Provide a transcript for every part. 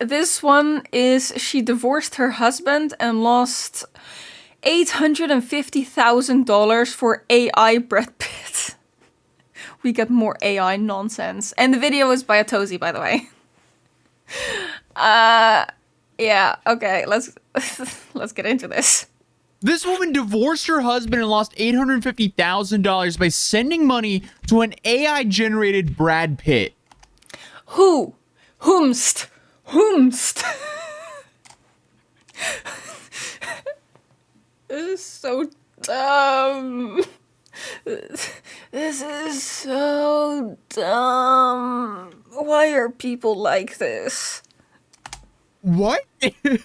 This one is she divorced her husband and lost $850,000 for AI Brad Pitt. We get more AI nonsense. And the video is by Atozy, by the way. Yeah, okay, let's get into this. This woman divorced her husband and lost $850,000 by sending money to an AI-generated Brad Pitt. Who? Whomst? This is so dumb. This is so dumb. Why are people like this? What?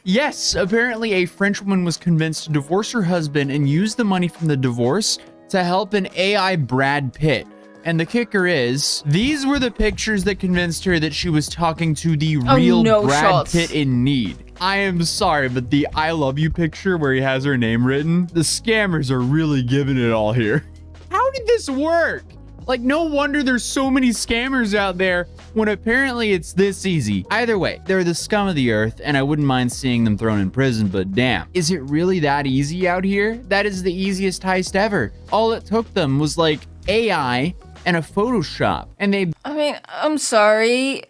Yes, apparently a French woman was convinced to divorce her husband and use the money from the divorce to help an AI Brad Pitt. And the kicker is, these were the pictures that convinced her that she was talking to the real Brad Pitt in need. I am sorry, but the I love you picture where he has her name written, the scammers are really giving it all here. How did this work? Like, no wonder there's so many scammers out there when apparently it's this easy. Either way, they're the scum of the earth, and I wouldn't mind seeing them thrown in prison, but damn. Is it really that easy out here? That is the easiest heist ever. All it took them was like AI and a Photoshop, and they... I mean, I'm sorry.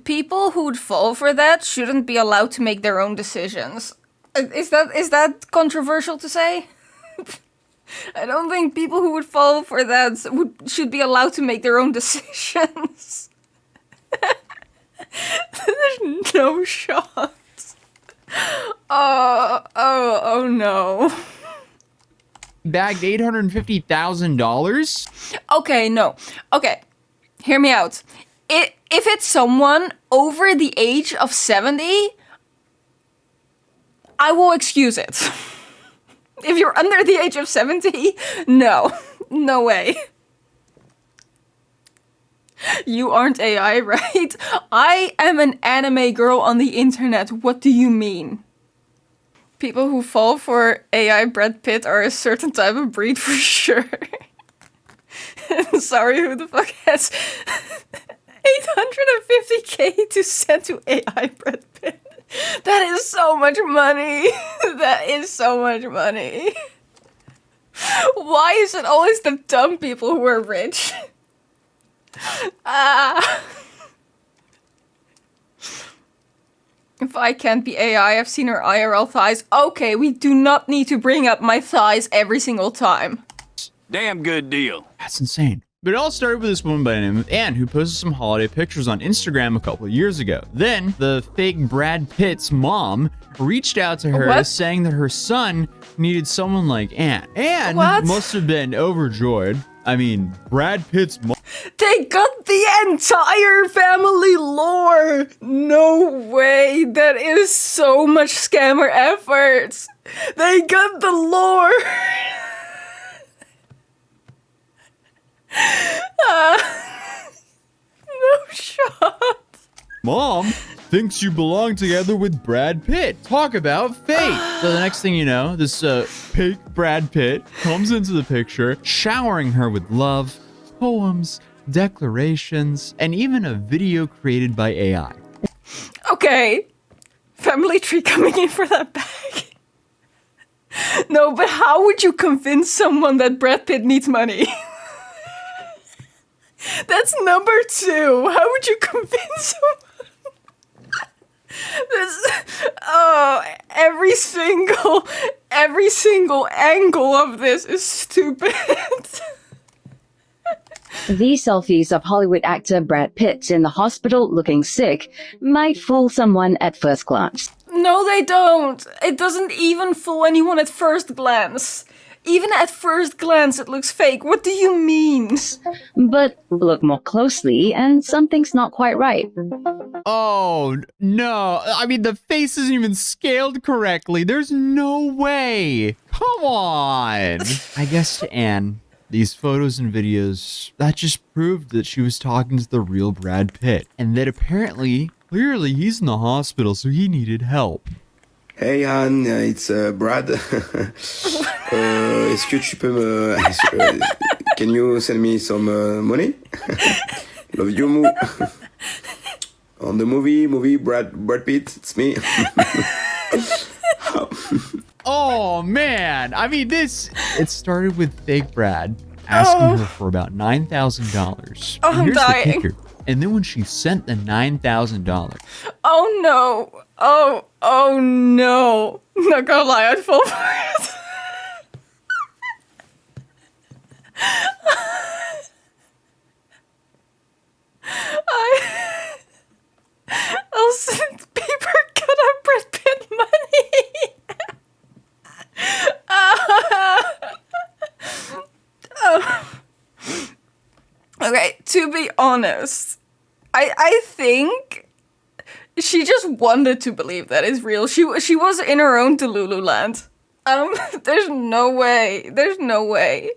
People who would fall for that shouldn't be allowed to make their own decisions. Is that controversial to say? I don't think people who would fall for that should be allowed to make their own decisions. There's no shot. Oh no. Bagged $850,000? Okay, no. Okay, hear me out. If it's someone over the age of 70, I will excuse it. If you're under the age of 70, no. No way. You aren't AI, right? I am an anime girl on the internet. What do you mean? People who fall for AI Brad Pitt are a certain type of breed for sure. Sorry, who the fuck has 850k to send to AI Brad Pitt? That is so much money. That is so much money. Why is it always the dumb people who are rich? If I can't be AI, I've seen her IRL thighs. Okay, we do not need to bring up my thighs every single time. Damn good deal. That's insane. But it all started with this woman by the name of Anne, who posted some holiday pictures on Instagram a couple of years ago. Then, the fake Brad Pitt's mom reached out to her saying that her son needed someone like Anne. Anne must have been overjoyed. I mean, Brad Pitt's mom... They got the entire family lore! No way! That is so much scammer efforts! They got the lore! No shot. Mom thinks you belong together with Brad Pitt. Talk about fate. So the next thing you know, this fake Brad Pitt comes into the picture, showering her with love, poems, declarations, and even a video created by AI. Okay. Family tree coming in for that bag. No, but how would you convince someone that Brad Pitt needs money? That's number 2. How would you convince someone? Every single angle of this is stupid. These selfies of Hollywood actor Brad Pitt in the hospital looking sick might fool someone at first glance. No, they don't. It doesn't even fool anyone at first glance. Even at first glance, it looks fake. What do you mean? But look more closely and something's not quite right. Oh, no. I mean, the face isn't even scaled correctly. There's no way. Come on. I guess to Anne, these photos and videos, that just proved that she was talking to the real Brad Pitt. And that apparently, clearly, he's in the hospital, so he needed help. Hey Anne, it's Brad. Est-ce que tu peux me... can you send me some money? Love you, Moo. on the movie Brad Pitt. It's me. Oh man, I mean it started with fake Brad asking her for about $9,000. Oh, I'm dying. And then when she sent the $9,000, Oh no. Oh no. Not gonna lie, I'd fall for it. I'll send paper cut out Brad Pitt money. Okay, to be honest, I think she just wanted to believe that is real. She was in her own Delulu land. There's no way. There's no way.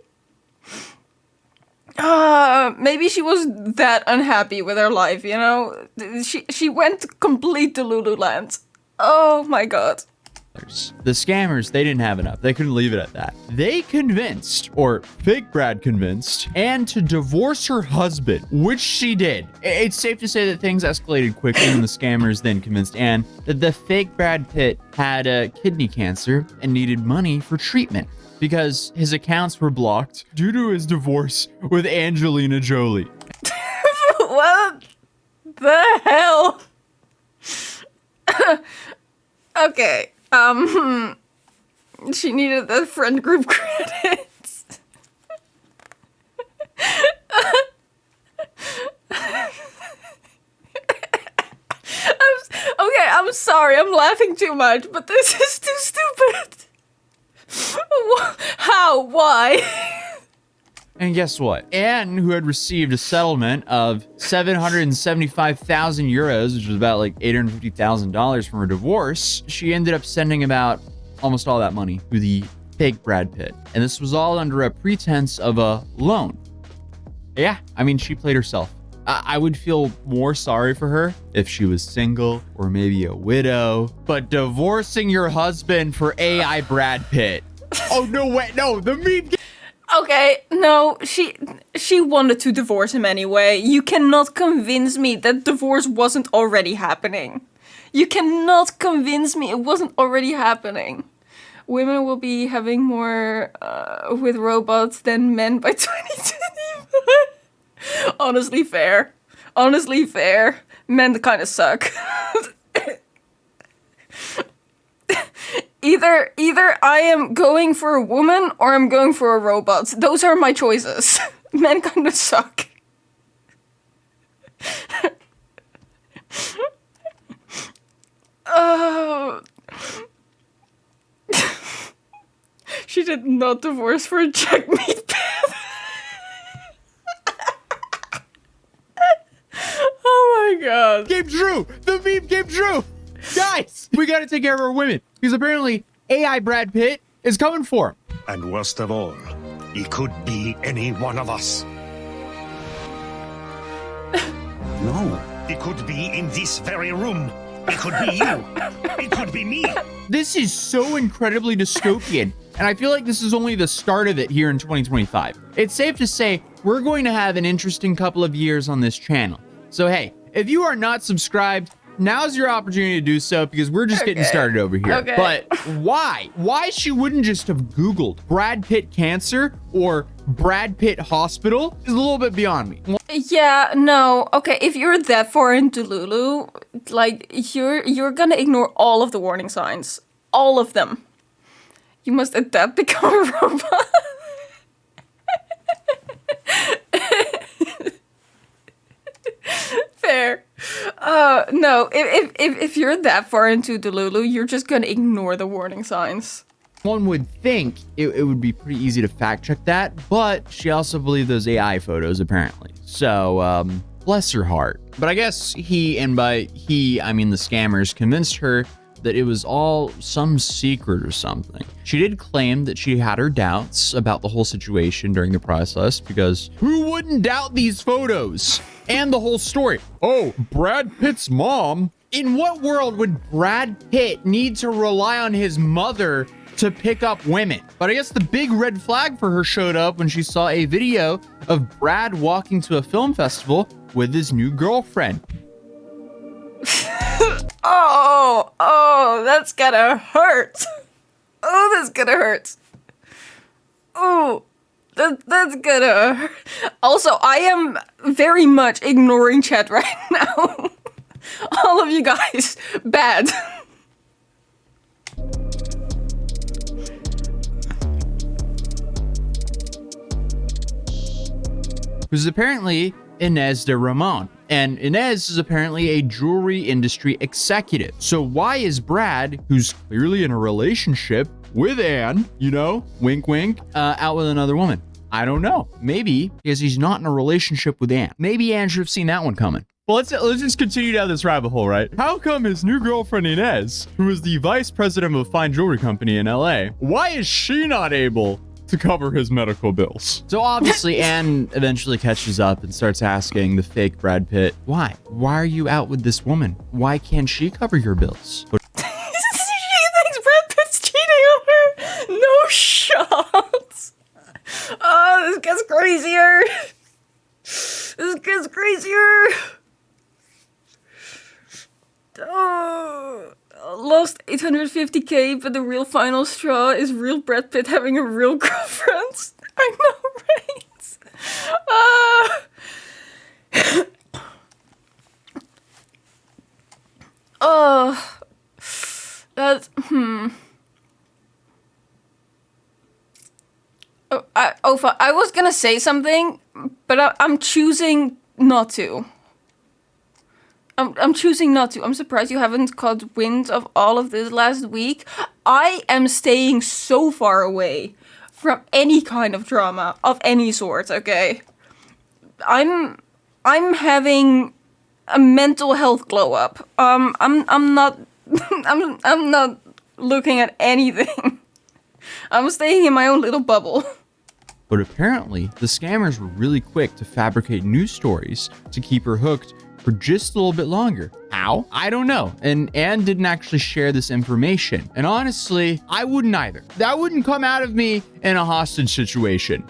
Maybe she was that unhappy with her life, you know? She went complete Delulu land. Oh my god. the scammers, they didn't have enough. They couldn't leave it at that. They convinced, or fake Brad convinced, Anne to divorce her husband, which she did. It's safe to say that things escalated quickly when the scammers then convinced Anne that the fake Brad Pitt had kidney cancer and needed money for treatment because his accounts were blocked due to his divorce with Angelina Jolie. What the hell? Okay, she needed the friend group credits. I'm sorry, I'm laughing too much, but this is too stupid. How? Why? And guess what? Anne, who had received a settlement of 775,000 euros, which was about like $850,000 from her divorce, she ended up sending about almost all that money to the fake Brad Pitt. And this was all under a pretense of a loan. Yeah, I mean, she played herself. I would feel more sorry for her if she was single or maybe a widow, but divorcing your husband for AI Brad Pitt. Oh, no, wait, no, the meme. Okay, no, she wanted to divorce him anyway. You cannot convince me that divorce wasn't already happening. You cannot convince me it wasn't already happening. Women will be having more with robots than men by 2025. Honestly fair. Honestly fair. Men kind of suck. Either I am going for a woman or I'm going for a robot. Those are my choices. Men kind of suck. Oh. She did not divorce for a Jack meat pan. Oh my god. Came true. The meme came true. Guys, we gotta take care of our women because apparently AI Brad Pitt is coming for him. And worst of all, he could be any one of us. No. He could be in this very room. It could be you. It could be me. This is so incredibly dystopian, and I feel like this is only the start of it here in 2025. It's safe to say we're going to have an interesting couple of years on this channel. So hey, if you are not subscribed, now's your opportunity to do so because we're just getting started over here. Okay. But why? Why she wouldn't just have Googled Brad Pitt cancer or Brad Pitt hospital is a little bit beyond me. Yeah, no. Okay, if you're that far into Lulu, like you're gonna ignore all of the warning signs. All of them. You must adapt, become a robot. Fair. No, if you're that far into Delulu, you're just gonna ignore the warning signs. One would think it would be pretty easy to fact check that, but she also believed those AI photos apparently. So, bless her heart. But I guess he, and by he, I mean the scammers, convinced her that it was all some secret or something. She did claim that she had her doubts about the whole situation during the process because who wouldn't doubt these photos and the whole story? Oh, Brad Pitt's mom? In what world would Brad Pitt need to rely on his mother to pick up women? But I guess the big red flag for her showed up when she saw a video of Brad walking to a film festival with his new girlfriend. Oh, that's gonna hurt. Oh, that's gonna hurt. Oh, that's gonna hurt. Also, I am very much ignoring chat right now. All of you guys, bad. Who's apparently Inez de Ramon. And Inez is apparently a jewelry industry executive. So why is Brad, who's clearly in a relationship with Anne, you know, wink wink, out with another woman? I don't know. Maybe because he's not in a relationship with Anne. Maybe Anne should have seen that one coming. Well, let's just continue down this rabbit hole, right? How come his new girlfriend Inez, who is the vice president of a fine jewelry company in LA, why is she not able to cover his medical bills? So obviously Anne eventually catches up and starts asking the fake Brad Pitt, why? Why are you out with this woman? Why can't she cover your bills? She thinks Brad Pitt's cheating on her. No shots. Oh, this gets crazier. This gets crazier. Oh, lost 850k, but the real final straw is real Brad Pitt having a real girlfriend. I know, right? Oh, that's Oh, I was gonna say something, but I'm choosing not to. I'm choosing not to. I'm surprised you haven't caught wind of all of this last week. I am staying so far away from any kind of drama of any sort, okay? I'm having a mental health glow up. I'm not I'm not looking at anything. I'm staying in my own little bubble. But apparently, the scammers were really quick to fabricate news stories to keep her hooked for just a little bit longer. How? I don't know. And Anne didn't actually share this information. And honestly, I wouldn't either. That wouldn't come out of me in a hostage situation.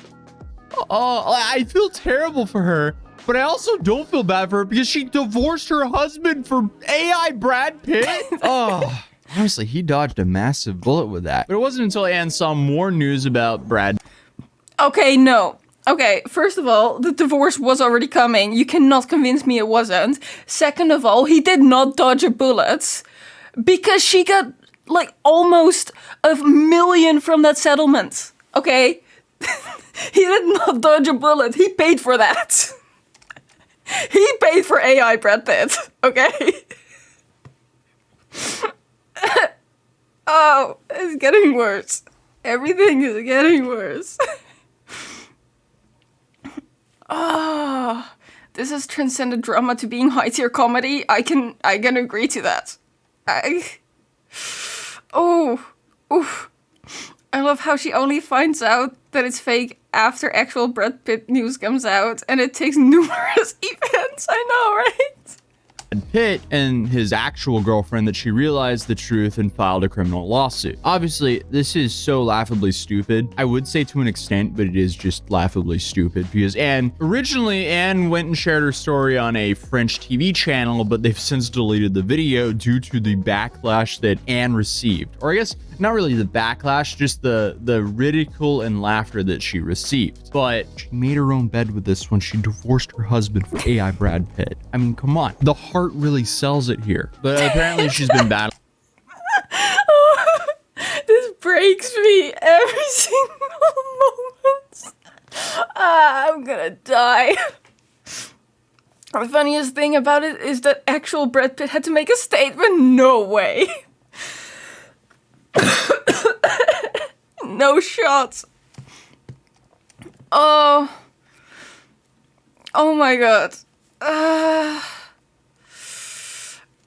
Oh, I feel terrible for her, but I also don't feel bad for her because she divorced her husband for AI Brad Pitt. Oh, honestly, he dodged a massive bullet with that. But it wasn't until Anne saw more news about Brad. Okay, no. Okay, first of all, the divorce was already coming. You cannot convince me it wasn't. Second of all, he did not dodge a bullet because she got like almost $1 million from that settlement. Okay? He did not dodge a bullet. He paid for that. He paid for AI Brad Pitt. Okay? Oh, it's getting worse. Everything is getting worse. Oh, this has transcended drama to being high tier comedy. I can agree to that. Oh, I love how she only finds out that it's fake after actual Brad Pitt news comes out, and it takes numerous events. I know, right? Pitt and his actual girlfriend that she realized the truth and filed a criminal lawsuit. Obviously, this is so laughably stupid. I would say to an extent, but it is just laughably stupid because originally Anne went and shared her story on a French TV channel, but they've since deleted the video due to the backlash that Anne received. Or I guess not really the backlash, just the ridicule and laughter that she received. But she made her own bed with this when she divorced her husband for AI Brad Pitt. I mean, come on. The heart really sells it here. But apparently she's been battling. Oh, this breaks me every single moment. I'm gonna die. The funniest thing about it is that actual Brad Pitt had to make a statement. No way. No shots. Oh my god.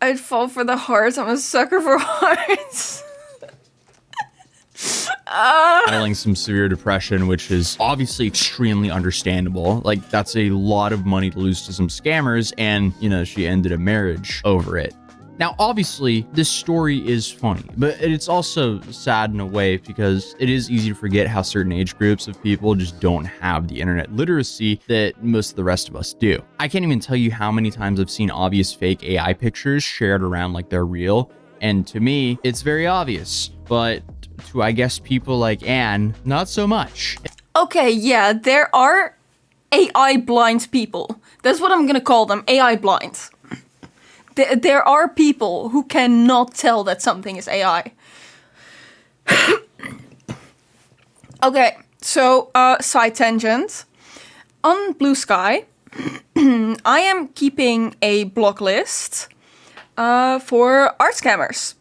I'd fall for the hearts. I'm a sucker for hearts. Battling some severe depression, which is obviously extremely understandable. Like, that's a lot of money to lose to some scammers, and, you know, she ended a marriage over it. Now, obviously, this story is funny, but it's also sad in a way because it is easy to forget how certain age groups of people just don't have the internet literacy that most of the rest of us do. I can't even tell you how many times I've seen obvious fake AI pictures shared around like they're real, and to me, it's very obvious, but to, I guess, people like Anne, not so much. Okay, yeah, there are AI blind people. That's what I'm gonna call them, AI blind. There are people who cannot tell that something is AI. Okay, so side tangent. On Blue Sky, I am keeping a block list for art scammers.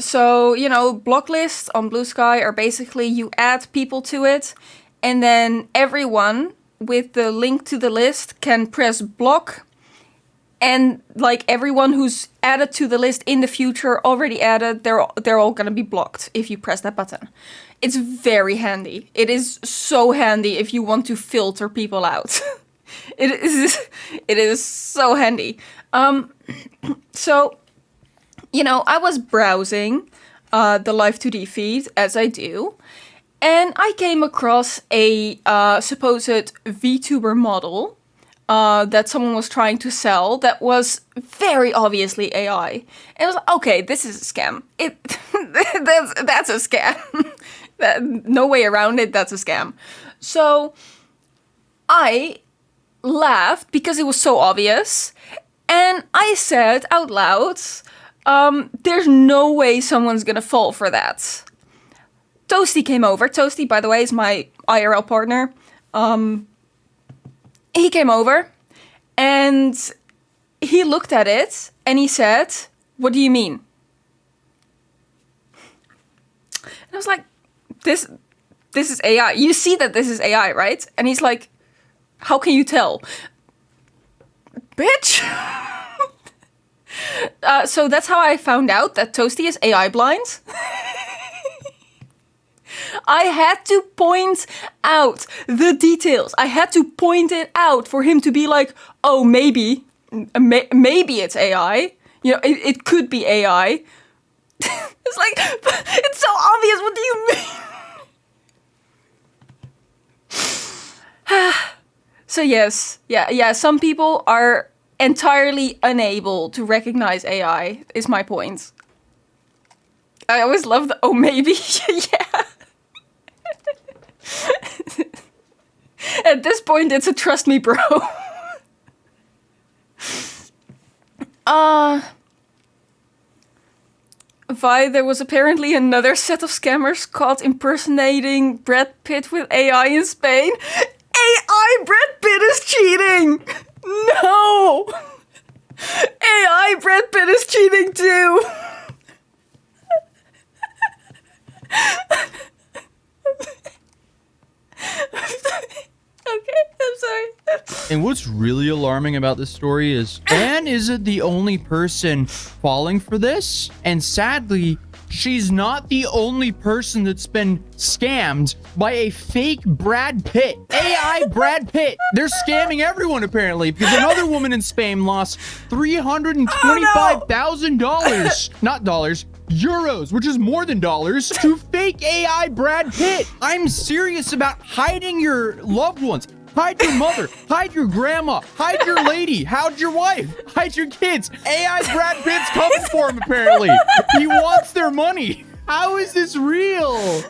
So, you know, block lists on Blue Sky are basically you add people to it, and then everyone with the link to the list can press block. And like everyone who's added to the list in the future, already added, they're all gonna be blocked if you press that button. It's very handy. It is so handy if you want to filter people out. It is so handy. So, you know, I was browsing the Live2D feed as I do, and I came across a supposed VTuber model that someone was trying to sell that was very obviously AI. And I was like, okay, this is a scam. That's a scam. No way around it, that's a scam. So I laughed because it was so obvious. And I said out loud, there's no way someone's gonna fall for that. Toasty came over. Toasty, by the way, is my IRL partner. He came over and he looked at it and he said, "What do you mean?" And I was like, this is AI. You see that this is AI, right? And he's like, "How can you tell?" Bitch. So that's how I found out that Toasty is AI blind. I had to point out the details. I had to point it out for him to be like, oh, maybe it's AI. You know, it could be AI. It's like, it's so obvious. What do you mean? So yes, yeah. Some people are entirely unable to recognize AI, is my point. I always love the, oh, maybe. Yeah. At this point, it's a trust me, bro. Vi, there was apparently another set of scammers caught impersonating Brad Pitt with AI in Spain. AI Brad Pitt is cheating! No! AI Brad Pitt is cheating too! Okay, I'm sorry. And what's really alarming about this story is Anne isn't the only person falling for this. And sadly, she's not the only person that's been scammed by a fake Brad Pitt. AI Brad Pitt. They're scamming everyone apparently because another woman in Spain lost $325,000. Not dollars. Euros, which is more than dollars, to fake AI Brad Pitt. I'm serious about hiding your loved ones. Hide your mother, hide your grandma, hide your lady, hide your wife, hide your kids. AI Brad Pitt's coming for him, apparently. He wants their money. How is this real?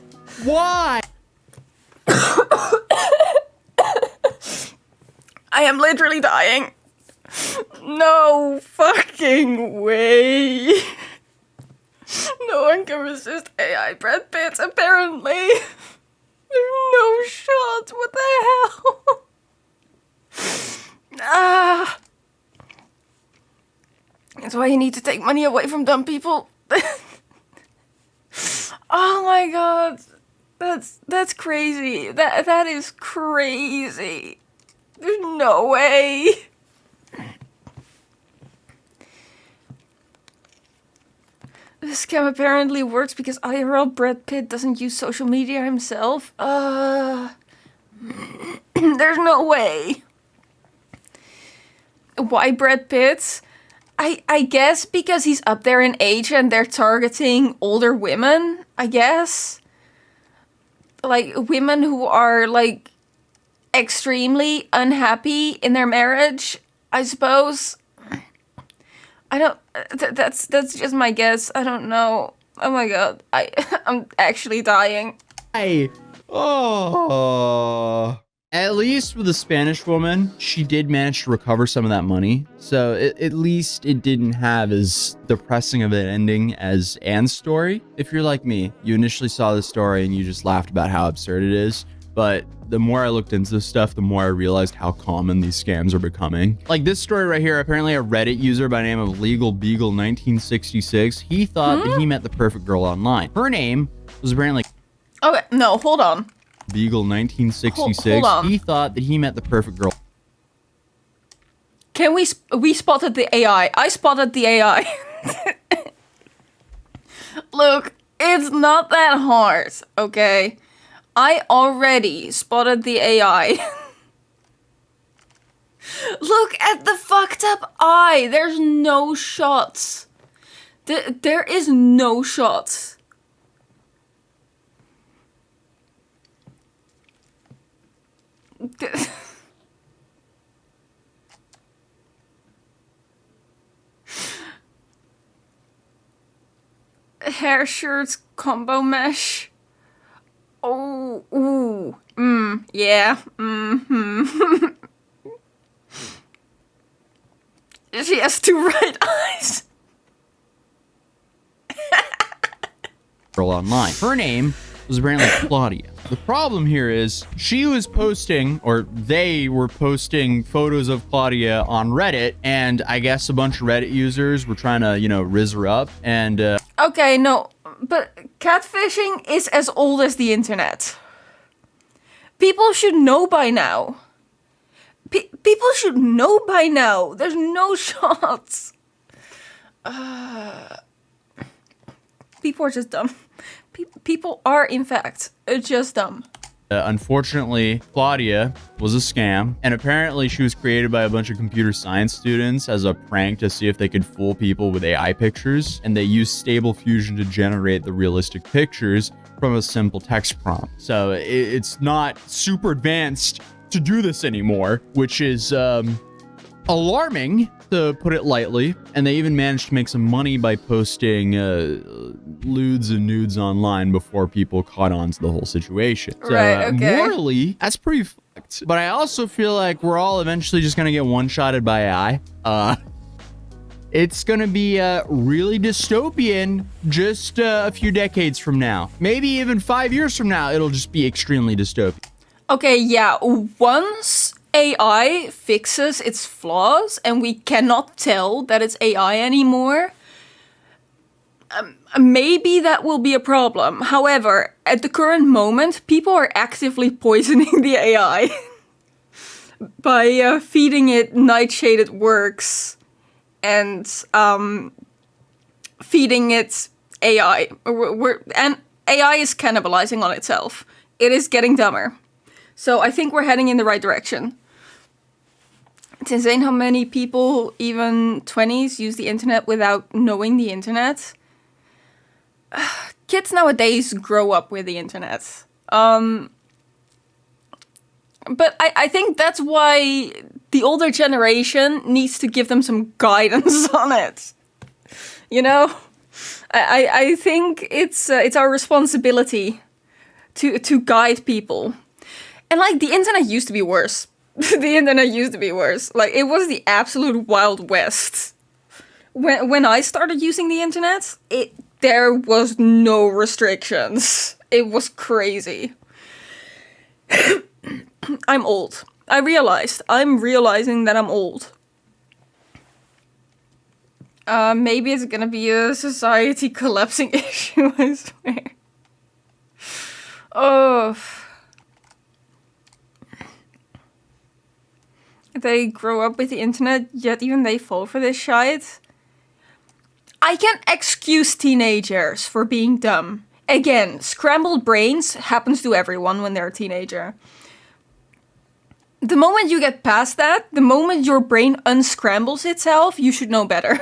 Why? I am literally dying. No fucking way. No one can resist AI Brad Pitt, apparently. There's no shot. What the hell? That's why you need to take money away from dumb people. Oh my god. That's crazy. That is crazy. There's no way. This scam apparently works because IRL Brad Pitt doesn't use social media himself. There's no way. Why Brad Pitt? I guess because he's up there in age and they're targeting older women, I guess. Like, women who are, like, extremely unhappy in their marriage, I suppose. I don't... that's just my guess. I don't know. Oh my god. I'm actually dying. Oh. At least with the Spanish woman, she did manage to recover some of that money. So at least it didn't have as depressing of an ending as Anne's story. If you're like me, you initially saw the story and you just laughed about how absurd it is. But the more I looked into this stuff, the more I realized how common these scams are becoming. Like this story right here, apparently a Reddit user by the name of Legal Beagle 1966, he thought that he met the perfect girl online. Her name was apparently... Okay, no, hold on. Beagle 1966. Hold on. He thought that he met the perfect girl. Can we spotted the AI. I spotted the AI. Look, it's not that hard, okay? I already spotted the AI. Look at the fucked up eye. There's no shots. There is no shots. Hair shirts combo mesh. Oh, ooh, yeah, She has two right eyes. Girl online. Her name was apparently Claudia. The problem here is she was posting, or they were posting photos of Claudia on Reddit, and I guess a bunch of Reddit users were trying to, you know, riz her up, and Okay, no, but catfishing is as old as the internet. People should know by now. People should know by now. There's no shots. People are just dumb. People are, in fact, just dumb. Unfortunately, Claudia was a scam, and apparently she was created by a bunch of computer science students as a prank to see if they could fool people with AI pictures, and they used Stable Diffusion to generate the realistic pictures from a simple text prompt. So it's not super advanced to do this anymore, which is alarming, to put it lightly. And they even managed to make some money by posting lewds and nudes online before people caught on to the whole situation. So Right, okay. morally, that's pretty fucked. But I also feel like we're all eventually just gonna get one-shotted by AI. It's gonna be really dystopian just a few decades from now. Maybe even 5 years from now, it'll just be extremely dystopian. Okay, yeah, once AI fixes its flaws and we cannot tell that it's AI anymore, maybe that will be a problem. However, at the current moment, people are actively poisoning the AI by feeding it nightshaded works and feeding it AI. And AI is cannibalizing on itself. It is getting dumber. So I think we're heading in the right direction. It's insane how many people, even 20s, use the internet without knowing the internet. Kids nowadays grow up with the internet. But I think that's why the older generation needs to give them some guidance on it. You know? I think it's our responsibility to guide people. And like, the internet used to be worse. The internet used to be worse. Like, it was the absolute Wild West. When I started using the internet, there was no restrictions. It was crazy. I'm old. I'm realizing that I'm old. Maybe it's gonna be a society collapsing issue, I swear. Oh. They grow up with the internet, yet even they fall for this shite. I can excuse teenagers for being dumb. Again, scrambled brains happens to everyone when they're a teenager. The moment you get past that, the moment your brain unscrambles itself, you should know better.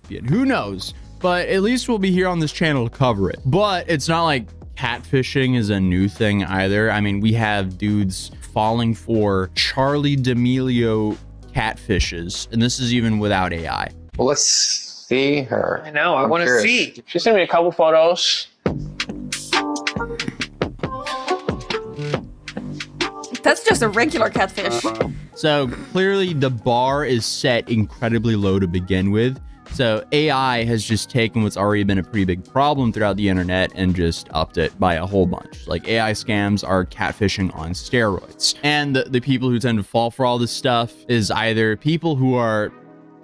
Who knows? But at least we'll be here on this channel to cover it. But it's not like catfishing is a new thing either. I mean, we have dudes falling for Charlie D'Amelio catfishes, and this is even without AI. Well, let's see her. I know, I want to curious. see. She sent me a couple photos. That's just a regular catfish. So clearly the bar is set incredibly low to begin with. So AI has just taken what's already been a pretty big problem throughout the internet and just upped it by a whole bunch. Like AI scams are catfishing on steroids. And the people who tend to fall for all this stuff is either people who are a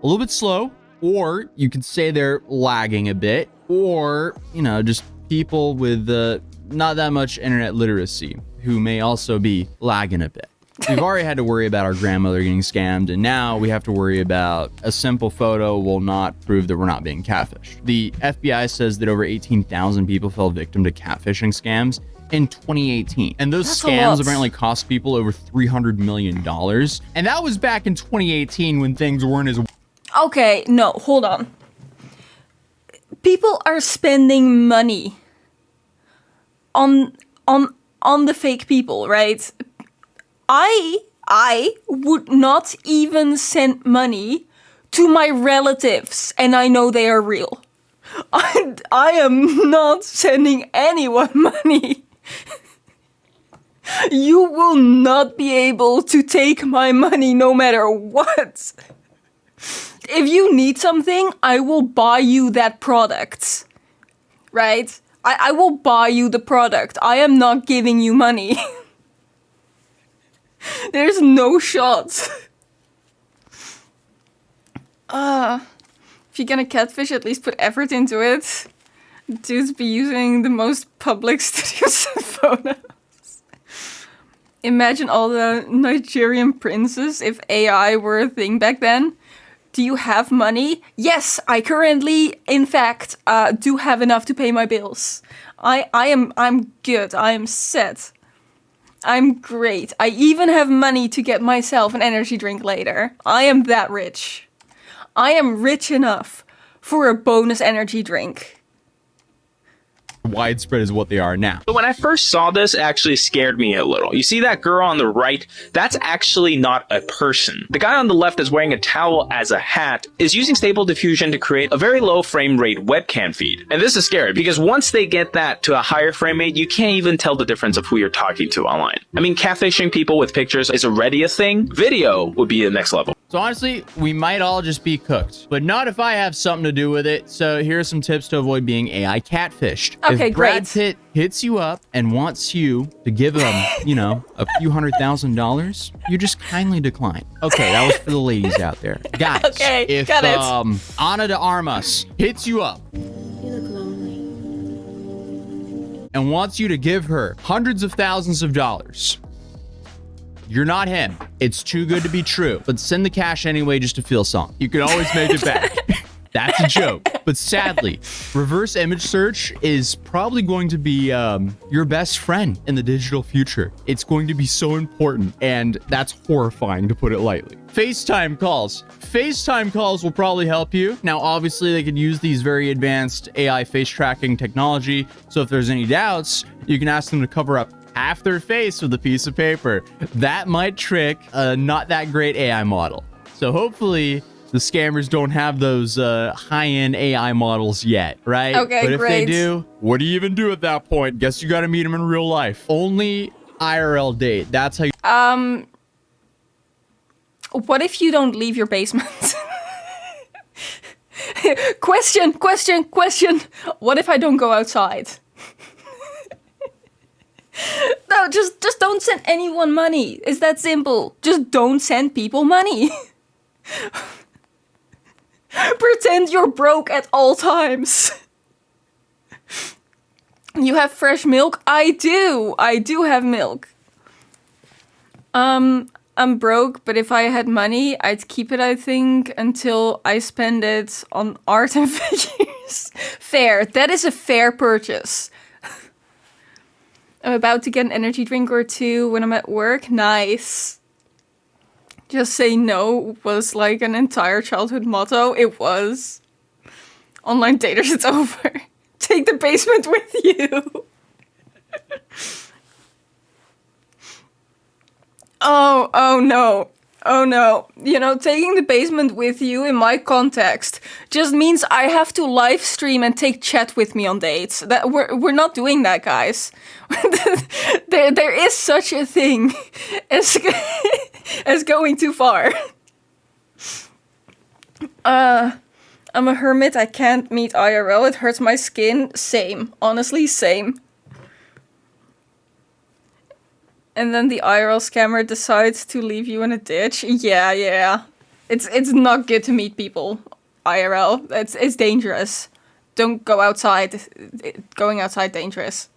little bit slow, or you could say they're lagging a bit, or, you know, just people with not that much internet literacy who may also be lagging a bit. We've already had to worry about our grandmother getting scammed, and now we have to worry about a simple photo will not prove that we're not being catfished. The FBI says that over 18,000 people fell victim to catfishing scams in 2018. And those That's a scams lot. apparently cost people over $300 million. And that was back in 2018 when things weren't as... Okay, no, hold on. People are spending money on the fake people, right? I would not even send money to my relatives, and I know they are real. I am not sending anyone money. You will not be able to take my money no matter what. If you need something, I will buy you that product. Right? I will buy you the product. I am not giving you money. There's no shot. If you're gonna catfish, at least put effort into it. Dudes be using the most public studios and photos. Imagine all the Nigerian princes if AI were a thing back then. Do you have money? Yes, I currently, in fact, do have enough to pay my bills. I'm good. I am set. I'm great. I even have money to get myself an energy drink later. I am that rich. I am rich enough for a bonus energy drink. widespread as what they are now. But when I first saw this, it actually scared me a little. You see that girl on the right? That's actually not a person. The guy on the left is wearing a towel as a hat, is using Stable Diffusion to create a very low frame rate webcam feed. And this is scary because once they get that to a higher frame rate, you can't even tell the difference of who you're talking to online. I mean, catfishing people with pictures is already a thing. Video would be the next level. So honestly, we might all just be cooked, but not if I have something to do with it. So here are some tips to avoid being AI catfished. Okay, if Brad great. Pitt hits you up and wants you to give him, you know, a few $100,000, you just kindly decline. Okay, that was for the ladies out there. Guys, Okay, if got it. Ana de Armas hits you up and wants you to give her hundreds of thousands of dollars, you're not him. It's too good to be true. But send the cash anyway just to feel something. You can always make it back. That's a joke. But sadly, reverse image search is probably going to be your best friend in the digital future. It's going to be so important, and that's horrifying, to put it lightly. FaceTime calls. FaceTime calls will probably help you. Now, obviously, they could use these very advanced AI face tracking technology. So if there's any doubts, you can ask them to cover up half their face with a piece of paper. That might trick a not that great AI model. So hopefully the scammers don't have those high-end AI models yet, right? Okay, but if they great. do, what do you even do at that point? Guess you got to meet them in real life. Only IRL date. That's how you... What if you don't leave your basement? Question. What if I don't go outside? No, just don't send anyone money. It's that simple. Just don't send people money. Pretend you're broke at all times. You have fresh milk? I do have milk. I'm broke, but if I had money, I'd keep it, I think, until I spend it on art and figures. Fair. That is a fair purchase. I'm about to get an energy drink or two when I'm at work. Nice. Just say no was like an entire childhood motto. It was. Online daters, it's over. Take the basement with you. Oh no. Oh no. You know, taking the basement with you in my context just means I have to live stream and take chat with me on dates. That we're not doing that, guys. there is such a thing as as going too far. I'm a hermit. I can't meet IRL. It hurts my skin. Same. Honestly, same. And then the IRL scammer decides to leave you in a ditch. Yeah. It's not good to meet people. IRL. It's dangerous. Don't go outside. Going outside dangerous.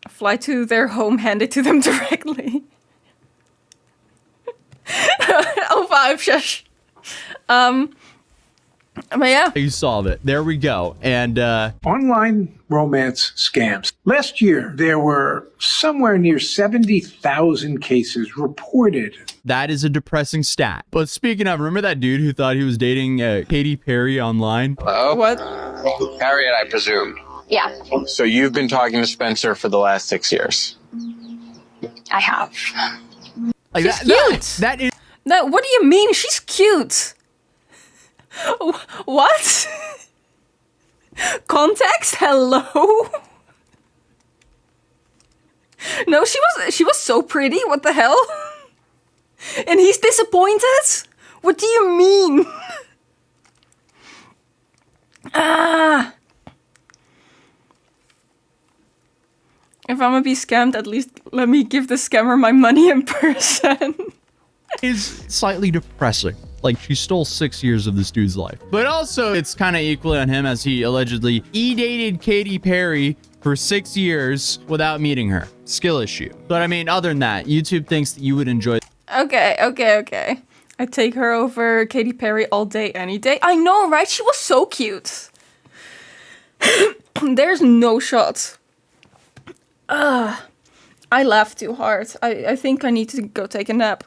Fly to their home, hand it to them directly. Oh, 5, shush. But yeah. You solve it. There we go. And Online romance scams. Last year, there were somewhere near 70,000 cases reported. that is a depressing stat. But speaking of, remember that dude who thought he was dating Katy Perry online? Hello? What? Harriet, I presume. Yeah, So you've been talking to Spencer for the last 6 years. I have. Like, She's cute. That is. No, what do you mean? She's cute. What? Context? Hello? No, she was so pretty. What the hell? And he's disappointed? What do you mean? If I'm gonna be scammed, at least let me give the scammer my money in person. Is slightly depressing. Like, she stole 6 years of this dude's life. But also, it's kind of equally on him as he allegedly dated Katy Perry for 6 years without meeting her. Skill issue. But I mean, other than that, YouTube thinks that you would enjoy. Okay. I take her over Katy Perry all day, any day. I know, right? She was so cute. There's no shot. I laughed too hard. I think I need to go take a nap.